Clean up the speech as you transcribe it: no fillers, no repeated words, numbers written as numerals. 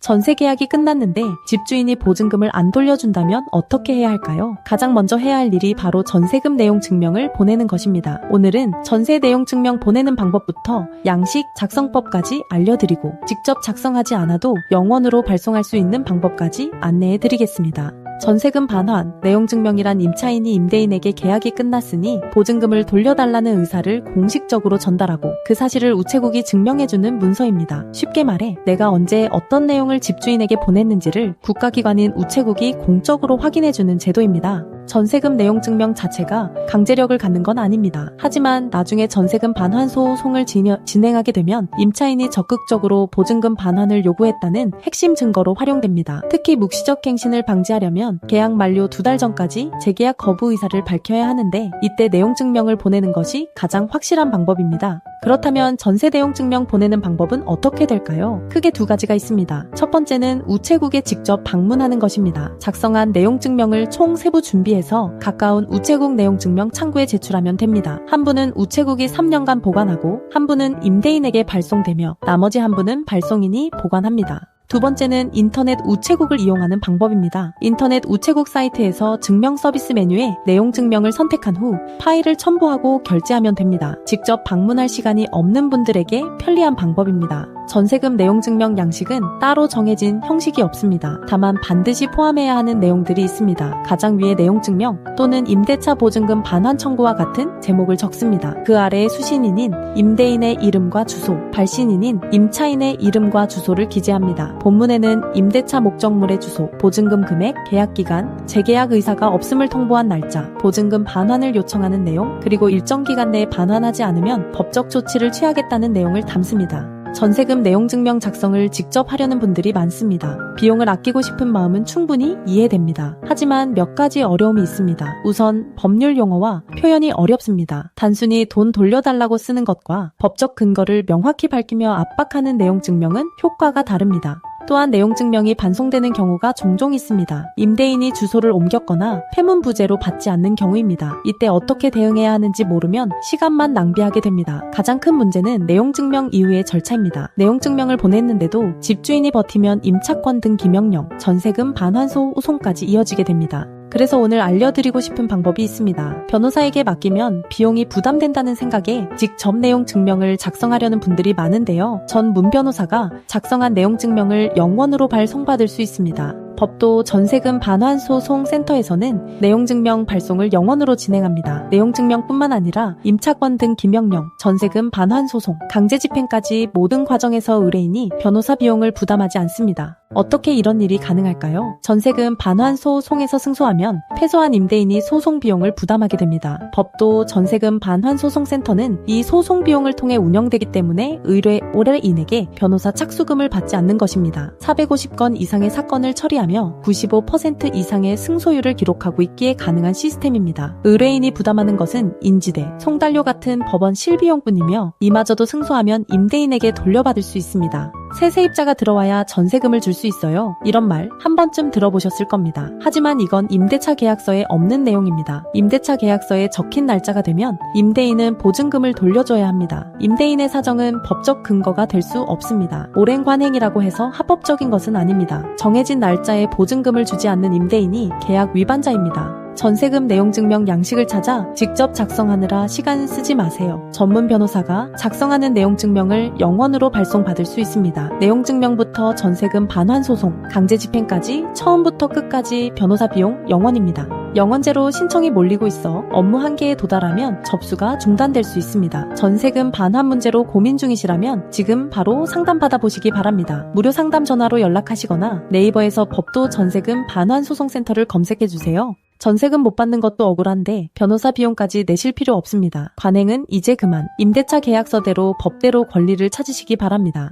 전세 계약이 끝났는데 집주인이 보증금을 안 돌려준다면 어떻게 해야 할까요? 가장 먼저 해야 할 일이 바로 전세금 내용 증명을 보내는 것입니다. 오늘은 전세 내용 증명 보내는 방법부터 양식 작성법까지 알려드리고 직접 작성하지 않아도 영원으로 발송할 수 있는 방법까지 안내해드리겠습니다. 전세금 반환, 내용증명이란 임차인이 임대인에게 계약이 끝났으니 보증금을 돌려달라는 의사를 공식적으로 전달하고 그 사실을 우체국이 증명해주는 문서입니다. 쉽게 말해 내가 언제 어떤 내용을 집주인에게 보냈는지를 국가기관인 우체국이 공적으로 확인해주는 제도입니다. 전세금 내용 증명 자체가 강제력을 갖는 건 아닙니다. 하지만 나중에 전세금 반환 소송을 진행하게 되면 임차인이 적극적으로 보증금 반환을 요구했다는 핵심 증거로 활용됩니다. 특히 묵시적 갱신을 방지하려면 계약 만료 2달 전까지 재계약 거부 의사를 밝혀야 하는데 이때 내용 증명을 보내는 것이 가장 확실한 방법입니다. 그렇다면 전세 내용 증명 보내는 방법은 어떻게 될까요? 크게 2가지가 있습니다. 첫 번째는 우체국에 직접 방문하는 것입니다. 작성한 내용 증명을 총 세부 준비해서 가까운 우체국 내용 증명 창구에 제출하면 됩니다. 한 분은 우체국이 3년간 보관하고 한 분은 임대인에게 발송되며 나머지 한 분은 발송인이 보관합니다. 두 번째는 인터넷 우체국을 이용하는 방법입니다. 인터넷 우체국 사이트에서 증명 서비스 메뉴에 내용 증명을 선택한 후 파일을 첨부하고 결제하면 됩니다. 직접 방문할 시간이 없는 분들에게 편리한 방법입니다. 전세금 내용 증명 양식은 따로 정해진 형식이 없습니다. 다만 반드시 포함해야 하는 내용들이 있습니다. 가장 위에 내용 증명 또는 임대차 보증금 반환 청구와 같은 제목을 적습니다. 그 아래에 수신인인 임대인의 이름과 주소, 발신인인 임차인의 이름과 주소를 기재합니다. 본문에는 임대차 목적물의 주소, 보증금 금액, 계약 기간, 재계약 의사가 없음을 통보한 날짜, 보증금 반환을 요청하는 내용, 그리고 일정 기간 내에 반환하지 않으면 법적 조치를 취하겠다는 내용을 담습니다. 전세금 내용 증명 작성을 직접 하려는 분들이 많습니다. 비용을 아끼고 싶은 마음은 충분히 이해됩니다. 하지만 몇 가지 어려움이 있습니다. 우선 법률 용어와 표현이 어렵습니다. 단순히 돈 돌려달라고 쓰는 것과 법적 근거를 명확히 밝히며 압박하는 내용 증명은 효과가 다릅니다. 또한 내용 증명이 반송되는 경우가 종종 있습니다. 임대인이 주소를 옮겼거나 폐문부재로 받지 않는 경우입니다. 이때 어떻게 대응해야 하는지 모르면 시간만 낭비하게 됩니다. 가장 큰 문제는 내용 증명 이후의 절차입니다. 내용 증명을 보냈는데도 집주인이 버티면 임차권 등 기명령, 전세금 반환 소송까지 이어지게 됩니다. 그래서 오늘 알려드리고 싶은 방법이 있습니다. 변호사에게 맡기면 비용이 부담된다는 생각에 직접 내용 증명을 작성하려는 분들이 많은데요. 전 문변호사가 작성한 내용 증명을 영원으로 발송받을 수 있습니다. 법도 전세금 반환 소송 센터에서는 내용 증명 발송을 영원으로 진행합니다. 내용 증명뿐만 아니라 임차권 등 기명령, 전세금 반환 소송, 강제 집행까지 모든 과정에서 의뢰인이 변호사 비용을 부담하지 않습니다. 어떻게 이런 일이 가능할까요? 전세금 반환 소송에서 승소하면 패소한 임대인이 소송 비용을 부담하게 됩니다. 법도 전세금 반환 소송 센터는 이 소송 비용을 통해 운영되기 때문에 의뢰인에게 변호사 착수금을 받지 않는 것입니다. 450건 이상의 사건을 처리하며 95% 이상의 승소율을 기록하고 있기에 가능한 시스템입니다. 의뢰인이 부담하는 것은 인지대, 송달료 같은 법원 실비용뿐이며 이마저도 승소하면 임대인에게 돌려받을 수 있습니다. 새 세입자가 들어와야 전세금을 줄 수 있어요. 이런 말 한 번쯤 들어보셨을 겁니다. 하지만 이건 임대차 계약서에 없는 내용입니다. 임대차 계약서에 적힌 날짜가 되면 임대인은 보증금을 돌려줘야 합니다. 임대인의 사정은 법적 근거가 될 수 없습니다. 오랜 관행이라고 해서 합법적인 것은 아닙니다. 정해진 날짜에 보증금을 주지 않는 임대인이 계약 위반자입니다. 전세금 내용 증명 양식을 찾아 직접 작성하느라 시간 쓰지 마세요. 전문 변호사가 작성하는 내용 증명을 영원으로 발송받을 수 있습니다. 내용 증명부터 전세금 반환 소송, 강제 집행까지 처음부터 끝까지 변호사 비용 영원입니다. 영원제로 신청이 몰리고 있어 업무 한계에 도달하면 접수가 중단될 수 있습니다. 전세금 반환 문제로 고민 중이시라면 지금 바로 상담받아 보시기 바랍니다. 무료 상담 전화로 연락하시거나 네이버에서 법도 전세금 반환 소송센터를 검색해주세요. 전세금 못 받는 것도 억울한데 변호사 비용까지 내실 필요 없습니다. 관행은 이제 그만. 임대차 계약서대로 법대로 권리를 찾으시기 바랍니다.